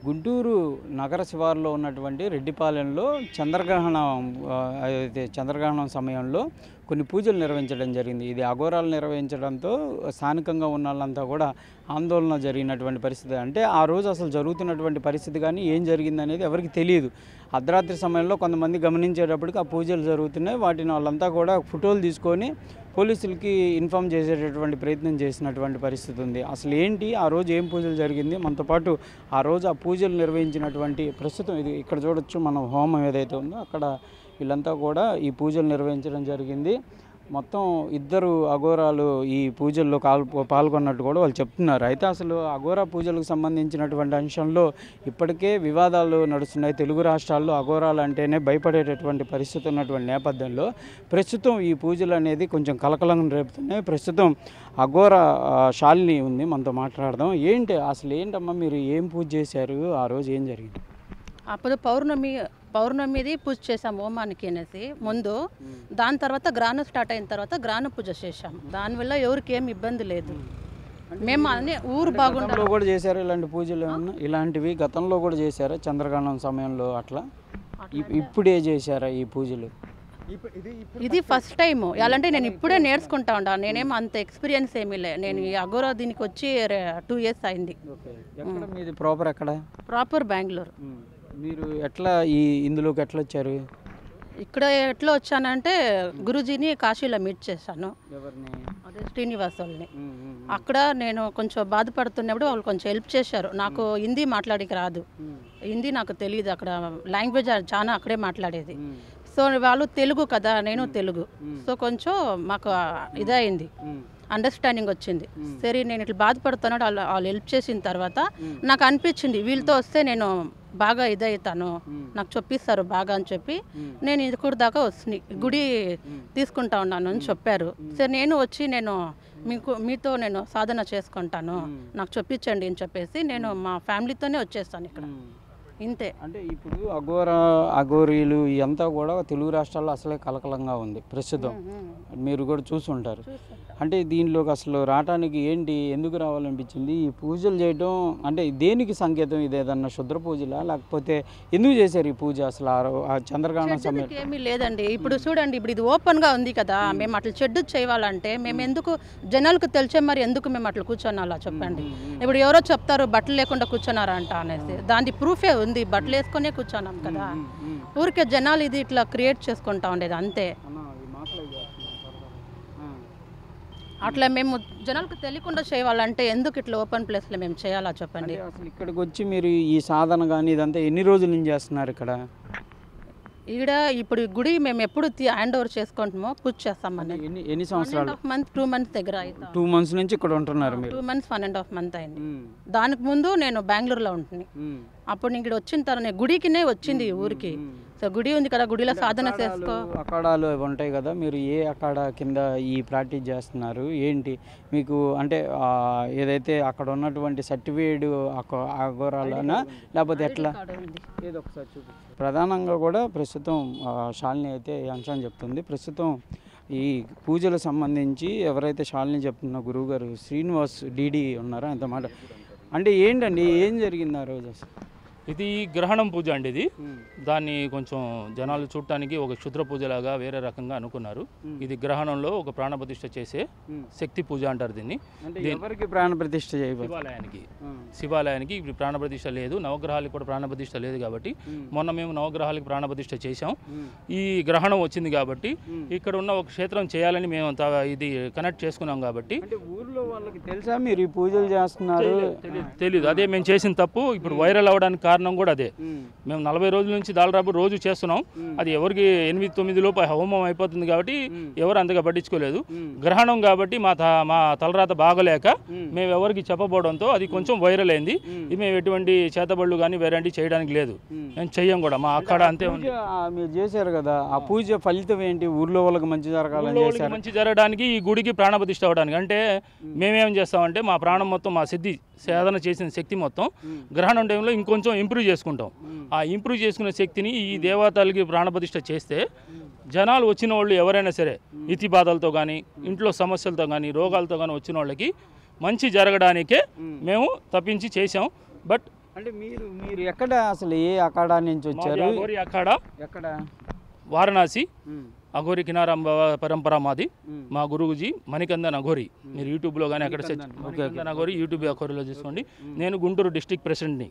గుంటూరు నగర శివారులో ఉన్నటువంటి రెడ్డిపాలెంలో చంద్రగ్రహణం సమయంలో కొన్ని పూజలు నిర్వహించడం జరిగింది. ఇది అఘోరాలు నిర్వహించడంతో స్థానికంగా ఉన్న వాళ్ళంతా కూడా ఆందోళన జరిగినటువంటి పరిస్థితి. అంటే ఆ రోజు అసలు జరుగుతున్నటువంటి పరిస్థితి కానీ ఏం జరిగిందనేది ఎవరికి తెలియదు. అర్ధరాత్రి సమయంలో కొంతమంది గమనించేటప్పటికి ఆ పూజలు జరుగుతున్నాయి. వాటిని వాళ్ళంతా కూడా ఫోటోలు తీసుకొని పోలీసులకి ఇన్ఫామ్ చేసేటటువంటి ప్రయత్నం చేసినటువంటి పరిస్థితి ఉంది. అసలు ఏంటి ఆ రోజు ఏం పూజలు జరిగింది, మనతో పాటు ఆ రోజు ఆ పూజలు నిర్వహించినటువంటి ప్రస్తుతం ఇది ఇక్కడ చూడొచ్చు మనం హోమం ఏదైతే ఉందో అక్కడ వీళ్ళంతా కూడా ఈ పూజలు నిర్వహించడం జరిగింది. మొత్తం 2 అఘోరాలు ఈ పూజల్లో పాల్గొన్నట్టు కూడా వాళ్ళు చెప్తున్నారు. అయితే అసలు అఘోరా పూజలకు సంబంధించినటువంటి అంశంలో ఇప్పటికే వివాదాలు నడుస్తున్నాయి. తెలుగు రాష్ట్రాల్లో అఘోరాలు అంటేనే భయపడేటటువంటి పరిస్థితి ఉన్నటువంటి నేపథ్యంలో ప్రస్తుతం ఈ పూజలు అనేది కొంచెం కలకలం రేపుతున్నాయి. ప్రస్తుతం అఘోరా శాలిని ఉంది, మనతో మాట్లాడదాం. అసలు ఏంటమ్మా మీరు ఏం పూజ చేశారు, ఆ రోజు ఏం జరిగింది? అప్పుడు పౌర్ణమిది పూజ చేసాం హోమానికి అనేసి ముందు. దాని తర్వాత గ్రాను స్టార్ట్ అయిన తర్వాత గ్రాను పూజ చేసాం. దానివల్ల ఎవరికి ఏం ఇబ్బంది లేదు. మేము అన్ని ఊరు బాగుండలో కూడా చేశారు ఇలాంటి పూజలు ఏమన్నా? ఇలాంటివి గతంలో కూడా చేశారా చంద్రగ్రహణం సమయంలో అట్లా? ఇప్పుడే చేశారా ఈ పూజలు? ఇది ఫస్ట్ టైం. ఎలాంటే నేను ఇప్పుడే నేర్చుకుంటా ఉంటా. నేనేం అంత ఎక్స్పీరియన్స్ ఏమీ లే. నేను ఈ అఘోరా దీనికి వచ్చి 2 years అయింది. మీది ప్రాపర్ ఎక్కడ? ప్రాపర్ బెంగళూరు. మీరు ఎట్లా ఇందులోకి ఎట్లా వచ్చారు? ఇక్కడ ఎట్లా వచ్చానంటే గురుజీని కాశీలో మీట్ చేశాను. అదే శ్రీనివాస్ వాళ్ళని. అక్కడ నేను కొంచెం బాధపడుతున్నప్పుడు వాళ్ళు కొంచెం హెల్ప్ చేశారు. నాకు హిందీ మాట్లాడికి రాదు, హిందీ నాకు తెలియదు. అక్కడ లాంగ్వేజ్ చాలా అక్కడే మాట్లాడేది. సో వాళ్ళు తెలుగు కదా, నేను తెలుగు. సో కొంచెం మాకు ఇదైంది, అండర్స్టాండింగ్ వచ్చింది. సరే నేను ఇట్లా బాధపడుతున్నాడు, వాళ్ళు హెల్ప్ చేసిన తర్వాత నాకు అనిపించింది వీళ్ళతో వస్తే నేను బాగా ఇదవుతాను, నాకు చెప్పిస్తారు బాగా అని చెప్పి నేను ఇది దాకా వస్తుంది గుడి తీసుకుంటా ఉన్నాను అని చెప్పారు. సరే నేను వచ్చి మీతో నేను సాధన చేసుకుంటాను, నాకు చెప్పించండి అని చెప్పేసి నేను మా ఫ్యామిలీతోనే వచ్చేస్తాను ఇక్కడ. ఇంతే. అంటే ఇప్పుడు అఘోరీలు ఇదంతా కూడా తెలుగు రాష్ట్రాల్లో అసలే కలకలంగా ఉంది ప్రస్తుతం. మీరు కూడా చూసుంటారు. అంటే దీనిలోకి అసలు రావడానికి ఎందుకు రావాలనిపించింది? ఈ పూజలు చేయడం అంటే దేనికి సంకేతం? ఇది ఏదన్నా శుద్ర పూజలా, లేకపోతే ఎందుకు చేశారు ఈ పూజ అసలు ఆ చంద్రగ్రహణం సమయం? ఏమీ లేదండి. ఇప్పుడు చూడండి, ఇప్పుడు ఇది ఓపెన్గా ఉంది కదా, మేము అట్లా చెడ్డు చేయాలంటే మేము ఎందుకు జనాలకు తెలిసే మరి ఎందుకు మేము అట్లా కూర్చోనాలా చెప్పండి? ఇప్పుడు ఎవరో చెప్తారు బట్టలు లేకుండా కూర్చున్నారా అంట అనేసి, దాని ప్రూఫే ఉంది. బట్టలు వేసుకునే కూర్చున్నాం కదా, ఊరికే జనాలు ఇది ఇట్లా క్రియేట్ చేసుకుంటా ఉండేది అంతే. అట్లా మేము జనాలకు తెలియకుండా చేయాలంటే ఎందుకు ఇట్లా ఓపెన్ ప్లేస్లో మేము చేయాలా చెప్పండి? అసలు ఇక్కడికి వచ్చి మీరు ఈ సాధన కానీ ఇదంతా ఎన్ని రోజుల నుంచి చేస్తున్నారు ఇక్కడ? ఇక్కడ ఇప్పుడు గుడి మేము ఎప్పుడు హ్యాండ్ ఓవర్ చేసుకుంటామో పూజ చేస్తామని. ఎన్ని సంవత్సరాలు? 2 months దగ్గర అయితే. 2 months నుంచి ఇక్కడ ఉంటున్నారు మీరు? 2 months 1.5 month అయింది. దానికి ముందు నేను బెంగళూరులో ఉంటుంది. అప్పుడు ఇక్కడ వచ్చిన తర్వాత గుడికినే వచ్చింది ఊరికి. సో గుడి ఉంది కదా, గుడిలో సాధన చేసుకో. అఖాడాలు ఉంటాయి కదా, మీరు ఏ అఖాడా కింద ఈ ప్రాక్టీస్ చేస్తున్నారు? మీకు అంటే ఏదైతే అక్కడ ఉన్నటువంటి సర్టిఫికేట్ అఘోరాలనా లేకపోతే ఎట్లా? ఏదో ఒకసారి చూపి. ప్రధానంగా కూడా ప్రస్తుతం శాలిని అయితే ఈ అంశాన్ని చెప్తుంది. ప్రస్తుతం ఈ పూజలకు సంబంధించి ఎవరైతే శాలిని చెప్తున్న గురువు గారు శ్రీనివాస్ డీడీ ఉన్నారో అంత మాట. అంటే ఏంటండి ఏం జరిగింది ఆ రోజు? ఇది గ్రహణం పూజ అండి. ఇది దాన్ని కొంచెం జనాలు చూడటానికి ఒక క్షుద్ర పూజలాగా వేరే రకంగా అనుకున్నారు. ఇది గ్రహణంలో ఒక ప్రాణప్రతిష్ఠ చేసే శక్తి పూజ అంటారు దీన్ని. ఎవరికి ప్రాణప్రతిష్ఠ? శివాలయానికి ఇప్పుడు ప్రాణప్రతిష్ఠ లేదు, నవగ్రహాలకు కూడా ప్రాణప్రతిష్ఠ లేదు కాబట్టి మొన్న మేము నవగ్రహాలకు ప్రాణప్రతిష్ఠ చేశాం. ఈ గ్రహణం వచ్చింది కాబట్టి ఇక్కడ ఉన్న ఒక క్షేత్రం చేయాలని మేము ఇది కనెక్ట్ చేసుకున్నాం. కాబట్టి ఊర్లో వాళ్ళకి తెలుసా మీరు ఈ పూజలు చేస్తున్నారు? తెలీదు. అదే మేము చేసిన తప్పు. ఇప్పుడు వైరల్ అవ్వడానికి కారణం కూడా అదే. మేము 40 రోజుల నుంచి దాదాపు రోజు చేస్తున్నాం. అది ఎవరికి 8-9 లోపు హోమం అయిపోతుంది కాబట్టి ఎవరు అంతగా పట్టించుకోలేదు. గ్రహణం కాబట్టి మా తలరాత బాగలేక మేము ఎవరికి చెప్పబోవడంతో అది కొంచెం వైరల్ అయింది. మేము ఎటువంటి చేతబళ్ళు కానీ వేరేంటి చేయడానికి లేదు, మేము చెయ్యం కూడా. మా అక్కడ అంతే ఉంది. మీరు చేశారు కదా, ఆ పూజ ఫలితం ఏంటి? ఊర్లో వాళ్ళకి మంచి జరగాలని, మంచి జరగడానికి, ఈ గుడికి ప్రాణప్రతిష్ఠ అవ్వడానికి. అంటే మేమేం చేస్తామంటే మా ప్రాణం మొత్తం, మా సిద్ధి సాధన చేసిన శక్తి మొత్తం గ్రహణం టైంలో ఇంకొంచెం ఇంప్రూవ్ చేసుకుంటాం. ఆ ఇంప్రూవ్ చేసుకునే శక్తిని ఈ దేవతలకి ప్రాణప్రతిష్ఠ చేస్తే జనాలు వచ్చిన వాళ్ళు ఎవరైనా సరే ఇతి బాధలతో కానీ, ఇంట్లో సమస్యలతో కానీ, రోగాలతో కానీ వచ్చిన వాళ్ళకి మంచి జరగడానికే మేము తప్పించి చేసాం. బట్ అంటే మీరు ఎక్కడ అసలు ఏ అఖాడా నుంచి వచ్చారు? అఘోరి అఖాడా ఎక్కడ? వారణాసి అఘోరి కినారాం పరంపర మాది. మా గురువుజీ మణికందన్ అఘోరి. మీరు యూట్యూబ్లో కానీ అక్కడ మణికందన్ అఘోరి యూట్యూబ్ అఘోరిలో చూసుకోండి. నేను గుంటూరు డిస్ట్రిక్ట్ ప్రెసిడెంట్ని.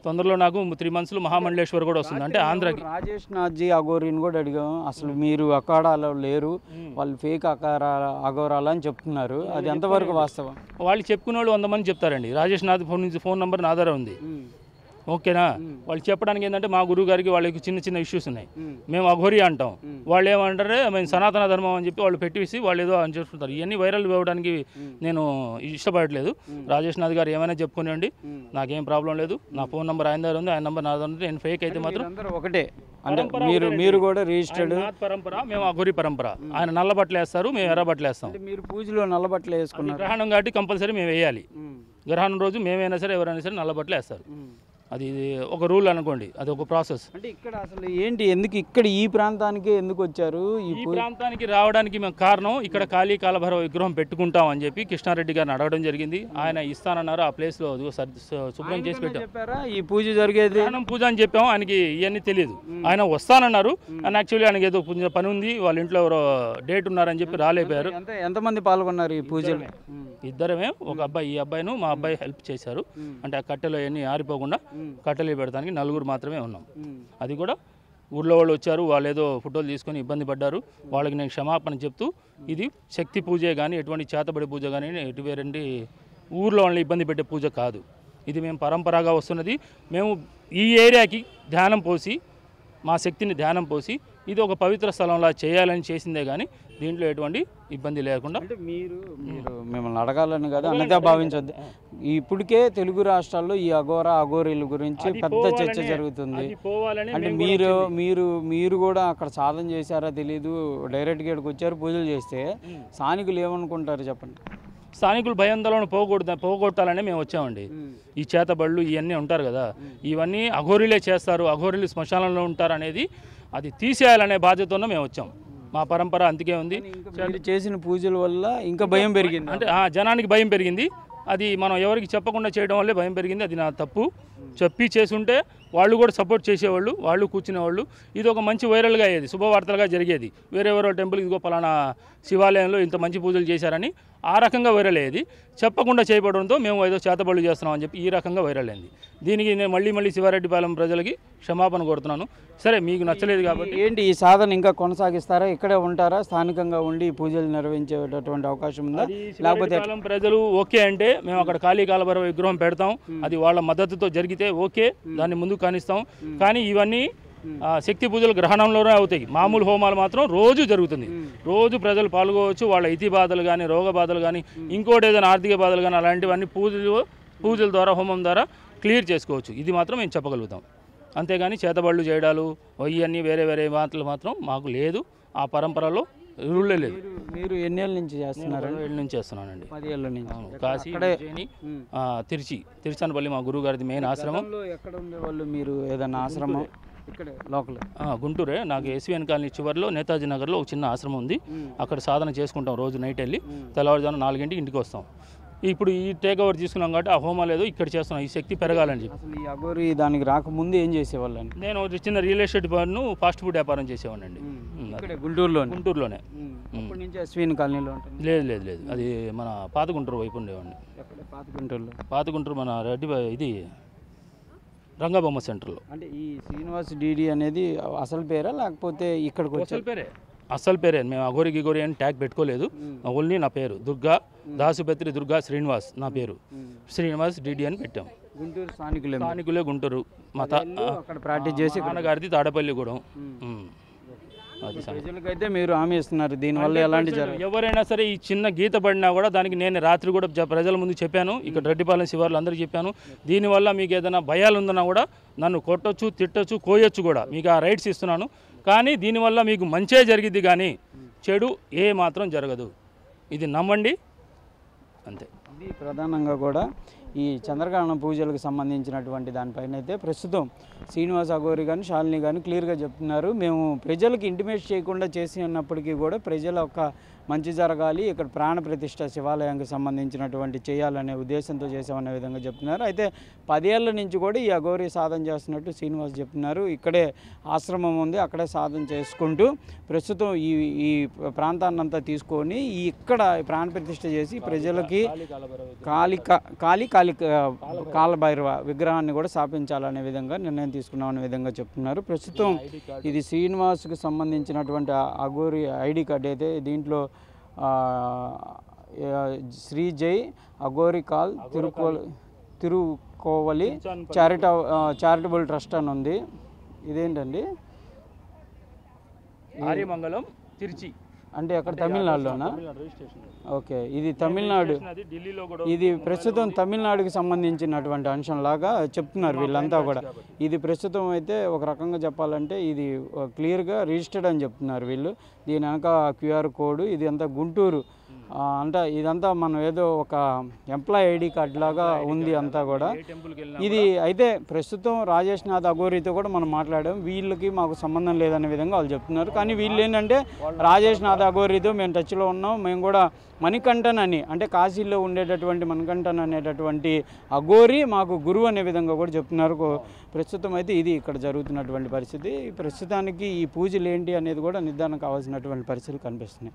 తొందరలో నాకు 3 months మహామండలేశ్వర్ కూడా వస్తుంది, అంటే ఆంధ్రాకి. రాజేష్ నాథ్జీ అఘోరిని కూడా అడిగాం, అసలు మీరు అఖాడాలో లేరు, వాళ్ళు ఫేక్ అఘోరాలు అని చెప్తున్నారు, అది ఎంతవరకు వాస్తవం? వాళ్ళు చెప్పుకునే వాళ్ళు 100 మంది చెప్తారండి. రాజేష్ నాథ్ ఫోన్ నెంబర్ నా దగ్గర ఉంది. ఓకేనా? వాళ్ళు చెప్పడానికి ఏంటంటే మా గురువు గారికి వాళ్ళకి చిన్న చిన్న ఇష్యూస్ ఉన్నాయి, మేము అఘోరి అంటాం, వాళ్ళు ఏమంటారే మేము సనాతన ధర్మం అని చెప్పి వాళ్ళు పెట్టేసి వాళ్ళు ఏదో అని చెప్తుంటారు. ఇవన్నీ వైరల్ ఇవ్వడానికి నేను ఇష్టపడట్లేదు. రాజేష్ నాథ్ గారు ఏమైనా చెప్పుకునేయండి, నాకేం ప్రాబ్లం లేదు. నా ఫోన్ నెంబర్ ఆయన దగ్గర ఉంది, ఆయన నెంబర్ నా దగ్గర ఉంది. నేను ఫేక్ అయితే మాత్రం ఒకటే, అంటే మీరు కూడా రిజిస్టర్డ్ పరంపర, మేము అఘోరి పరంపర. ఆయన నల్ల బట్టలు వేస్తారు, మేము ఎర్ర బట్టలు వేస్తాం. మీరు పూజలో నల్ల బట్టలు వేసుకున్నారు, గ్రహణం కాబట్టి కంపల్సరీ మేము వేయాలి. గ్రహణం రోజు మేమైనా సరే ఎవరైనా సరే నల్ల బట్టలు వేస్తారు. అది ఒక రూల్ అనుకోండి, అది ఒక ప్రాసెస్. అంటే ఇక్కడ అసలు ఏంటి, ఎందుకు ఇక్కడ ఈ ప్రాంతానికి ఎందుకు వచ్చారు? ఈ ప్రాంతానికి రావడానికి మేము కారణం, ఇక్కడ కాళీ కాలభైరవ విగ్రహం పెట్టుకుంటాం అని చెప్పి కృష్ణారెడ్డి గారిని అడగడం జరిగింది. ఆయన ఇస్తానన్నారు, ఆ ప్లేస్ లో శుభ్రం చేసి పెట్టాం. ఈ పూజ జరిగేది పూజ అని చెప్పాము, ఆయనకి ఇవన్నీ తెలియదు. ఆయన వస్తానన్నారు, అండ్ యాక్చువల్లీ ఆయనకి ఏదో పని ఉంది, వాళ్ళ ఇంట్లో ఎవరో డేట్ ఉన్నారని చెప్పి రాలేపారు. ఎంతమంది పాల్గొన్నారు ఈ పూజలు? ఇద్దరమే, ఒక అబ్బాయి, ఈ అబ్బాయిను మా అబ్బాయి హెల్ప్ చేశారు. అంటే ఆ కట్టెలు అవన్నీ ఆరిపోకుండా కట్టెలు పెడతానికి 4 మాత్రమే ఉన్నాం. అది కూడా ఊళ్ళో వాళ్ళు వచ్చారు, వాళ్ళు ఏదో ఫోటోలు తీసుకొని ఇబ్బంది పడ్డారు, వాళ్ళకి నేను క్షమాపణ చెప్తూ, ఇది శక్తి పూజే కానీ ఎటువంటి చేతబడి పూజ కానీ ఎటువంటి ఊర్లో వాళ్ళని ఇబ్బంది పెట్టే పూజ కాదు. ఇది మేము పరంపరగా వస్తున్నది. మేము ఈ ఏరియాకి ధ్యానం పోసి, మా శక్తిని ధ్యానం పోసి, ఇది ఒక పవిత్ర స్థలంలా చేయాలని చేసిందే కానీ దీంట్లో ఎటువంటి ఇబ్బంది లేకుండా. అంటే మీరు మిమ్మల్ని అడగాలని కదా అన్నగా భావించొద్దు. ఇప్పటికే తెలుగు రాష్ట్రాల్లో ఈ అఘోరీల గురించి పెద్ద చర్చ జరుగుతుంది. అంటే మీరు కూడా అక్కడ సాధన చేశారా తెలీదు, డైరెక్ట్గా ఇక్కడికి వచ్చారు, పూజలు చేస్తే స్థానికులు ఏమనుకుంటారు చెప్పండి? స్థానికులు భయాందోళన పోగొట్టాలని మేము వచ్చామండి. ఈ చేతబళ్ళు ఇవన్నీ ఉంటారు కదా, ఇవన్నీ అఘోరీలే చేస్తారు, అఘోరీలు శ్మశానంలో ఉంటారు అనేది అది తీసేయాలనే బాధ్యతతో మేము వచ్చాం. మా పరంపర అందుకే ఉంది. చేసిన పూజల వల్ల ఇంకా భయం పెరిగింది, అంటే జనానికి భయం పెరిగింది. అది మనం ఎవరికి చెప్పకుండా చేయడం వల్లే భయం పెరిగింది. అది నా తప్పు. చెప్పి చేసుంటే వాళ్ళు కూడా సపోర్ట్ చేసేవాళ్ళు, వాళ్ళు కూర్చునేవాళ్ళు. ఇది ఒక మంచి వైరల్గా అయ్యేది, శుభవార్తలుగా జరిగేది. వేరెవరో టెంపుల్ ఇదిగో పలానా శివాలయంలో ఇంత మంచి పూజలు చేశారని ఆ రకంగా వైరల్ అయ్యేది. చెప్పకుండా చేయబడంతో మేము ఏదో చేతబడులు చేస్తున్నాం అని చెప్పి ఈ రకంగా వైరల్ అయింది. దీనికి నేను మళ్ళీ శివారెడ్డిపాలెం ప్రజలకి క్షమాపణ కోరుతున్నాను. సరే, మీకు నచ్చలేదు కాబట్టి ఏంటి ఈ సాధన ఇంకా కొనసాగిస్తారా? ఇక్కడే ఉంటారా? స్థానికంగా ఉండి పూజలు నిర్వహించేటటువంటి అవకాశం ఉందా? లేకపోతే ప్రజలు ఓకే అంటే మేము అక్కడ కాళీ కాలభైరవ విగ్రహం పెడతాం. అది వాళ్ళ మద్దతుతో జరిగితే ఓకే, దాన్ని ముందుకు కానిస్తాం. కానీ ఇవన్నీ శక్తి పూజలు గ్రహణంలోనే అవుతాయి. మామూలు హోమాలు మాత్రం రోజు జరుగుతుంది. రోజు ప్రజలు పాల్గొవచ్చు. వాళ్ళ ఇతి బాధలు కానీ, రోగ బాధలు కానీ, ఇంకోటి ఏదైనా ఆర్థిక బాధలు కానీ, అలాంటివన్నీ పూజల ద్వారా, హోమం ద్వారా క్లియర్ చేసుకోవచ్చు. ఇది మాత్రం మేము చెప్పగలుగుతాం. అంతేగాని చేతబళ్ళు చేయడాలు ఇవన్నీ వేరే మాటలు మాత్రం మాకు లేదు. ఆ పరంపరలో రూలే లేదు. మీరు ఎన్ని ఏళ్ళ నుంచి చేస్తున్నారు? 7 ఏళ్ళ నుంచి చేస్తున్నానండి. 10 ఏళ్ళ నుంచి. కాశీ, తిరుచానపల్లి మా గురువు గారిది మెయిన్ ఆశ్రమం. ఎక్కడ ఉండేవాళ్ళు మీరు? ఏదైనా ఆశ్రమం ఇక్కడ లోకల్? గుంటూరే. నాకు ఎస్విఎన్ కాలనీ చివరిలో నేతాజీ నగర్లో ఒక చిన్న ఆశ్రమం ఉంది. అక్కడ సాధన చేసుకుంటాం రోజు నైట్ వెళ్ళి. తెల్లవారుజామున 4 గంటకి ఇంటికి వస్తాం. ఇప్పుడు ఈ టేక్ ఓవర్ తీసుకున్నాం కాబట్టి ఆ హోమా లేదు, ఇక్కడ చేస్తున్నాం. ఈ శక్తి పెరగాలని చెప్పి. అసలు ఈ అఘోరి దానికి రాకముందు ఏం చేసేవాళ్ళని? నేను చిన్న రియల్ ఎస్టేట్ ఫాస్ట్ ఫుడ్ వ్యాపారం చేసేవాడిని. గుంటూరులోనే. అప్పటి నుంచి ఎస్విఎన్ కాలనీలో ఉంటుంది? లేదు. అది మన పాత గుంటూరు వైపు ఉండేవాడిని. పాత గుంటూరు మన రెడ్డి ఇది రంగబొమ్మ సెంటర్లో. అంటే ఈ శ్రీనివాస్ డిడి అనేది అసలు పేరా లేకపోతే ఇక్కడికి అసలు పేరే? మేము అఘోరి గిగోరి అని ట్యాగ్ పెట్టుకోలేదు. ఓన్లీ నా పేరు దుర్గా దాసుపత్రి దుర్గా శ్రీనివాస్. నా పేరు శ్రీనివాస్ డిడి అని పెట్టాం. గుంటూరు స్థానికులే. గుంటూరు మా అక్కడ ప్రాక్టీస్ చేసి నాన్నగారిది తాడపల్లిగూడెం. ప్రజలకైతే మీరు హామీ ఇస్తున్నారు దీనివల్ల ఎలాంటి ఎవరైనా సరే ఈ చిన్న గీత పడినా కూడా దానికి నేను రాత్రి కూడా ప్రజల ముందు చెప్పాను. ఇక్కడ రెడ్డిపాలెం శివార్లు అందరికీ చెప్పాను. దీనివల్ల మీకు ఏదైనా భయాలు ఉందన్నా కూడా నన్ను కొట్టొచ్చు, తిట్టొచ్చు, కోయొచ్చు కూడా. మీకు ఆ రైట్స్ ఇస్తున్నాను. కానీ దీనివల్ల మీకు మంచే జరిగిద్ది కానీ చెడు ఏ మాత్రం జరగదు. ఇది నమ్మండి అంతే. ఇది ప్రధానంగా కూడా ఈ చంద్రగ్రహణ పూజలకు సంబంధించినటువంటి దానిపైన అయితే ప్రస్తుతం శ్రీనివాస్ అఘోరి కానీ శాలిని కానీ క్లియర్గా చెప్తున్నారు. మేము ప్రజలకు ఇంటిమేట్ చేయకుండా చేసి ఉన్నప్పటికీ కూడా ప్రజల యొక్క మంచి జరగాలి, ఇక్కడ ప్రాణ ప్రతిష్ఠ శివాలయానికి సంబంధించినటువంటి చేయాలనే ఉద్దేశంతో చేసామనే విధంగా చెప్తున్నారు. అయితే 10 ఏళ్ల నుంచి కూడా ఈ అఘోరీ సాధన చేస్తున్నట్టు శ్రీనివాస్ చెప్తున్నారు. ఇక్కడే ఆశ్రమం ఉంది, అక్కడే సాధన చేసుకుంటూ ప్రస్తుతం ఈ ప్రాంతాన్నంతా తీసుకొని ఇక్కడ ప్రాణ ప్రతిష్ఠ చేసి ప్రజలకి కాలభైరవ విగ్రహాన్ని కూడా స్థాపించాలనే విధంగా నిర్ణయం తీసుకున్నామనే విధంగా చెప్తున్నారు. ప్రస్తుతం ఇది శ్రీనివాస్కి సంబంధించినటువంటి అఘోరీ ఐడి కార్డు అయితే దీంట్లో శ్రీ జై అఘోరీ కాల్ తిరుకోవలి చారిటబుల్ ట్రస్ట్ అని ఉంది. ఇదేంటండి? ఆర్యమంగళం తిరుచి అంటే అక్కడ తమిళనాడులోనా? ఓకే, ఇది తమిళనాడు. ఇది ప్రస్తుతం తమిళనాడుకి సంబంధించినటువంటి అంశంలాగా చెప్తున్నారు వీళ్ళంతా కూడా. ఇది ప్రస్తుతం అయితే ఒక రకంగా చెప్పాలంటే ఇది క్లియర్గా రిజిస్టర్డ్ అని చెప్తున్నారు వీళ్ళు. దీని వెనక QR కోడ్, ఇది అంతా గుంటూరు అంటే ఇదంతా మనం ఏదో ఒక ఎంప్లాయ్ ఐడి కార్డ్ లాగా ఉంది అంతా కూడా. ఇది అయితే ప్రస్తుతం రాజేష్ నాథ్ అఘోరీతో కూడా మనం మాట్లాడాం. వీళ్ళకి మాకు సంబంధం లేదనే విధంగా వాళ్ళు చెప్తున్నారు. కానీ వీళ్ళు ఏంటంటే రాజేష్ నాథ్ అఘోరీతో మేము టచ్లో ఉన్నాం, మేము కూడా మణికంఠన్ అని అంటే కాశీలో ఉండేటటువంటి మణికంఠన్ అనేటటువంటి అఘోరీ మాకు గురువు అనే విధంగా కూడా చెప్తున్నారు. ప్రస్తుతం అయితే ఇది ఇక్కడ జరుగుతున్నటువంటి పరిస్థితి. ప్రస్తుతానికి ఈ పూజలు ఏంటి అనేది కూడా నిర్ధారణ కావాల్సినటువంటి పరిస్థితులు కనిపిస్తున్నాయి.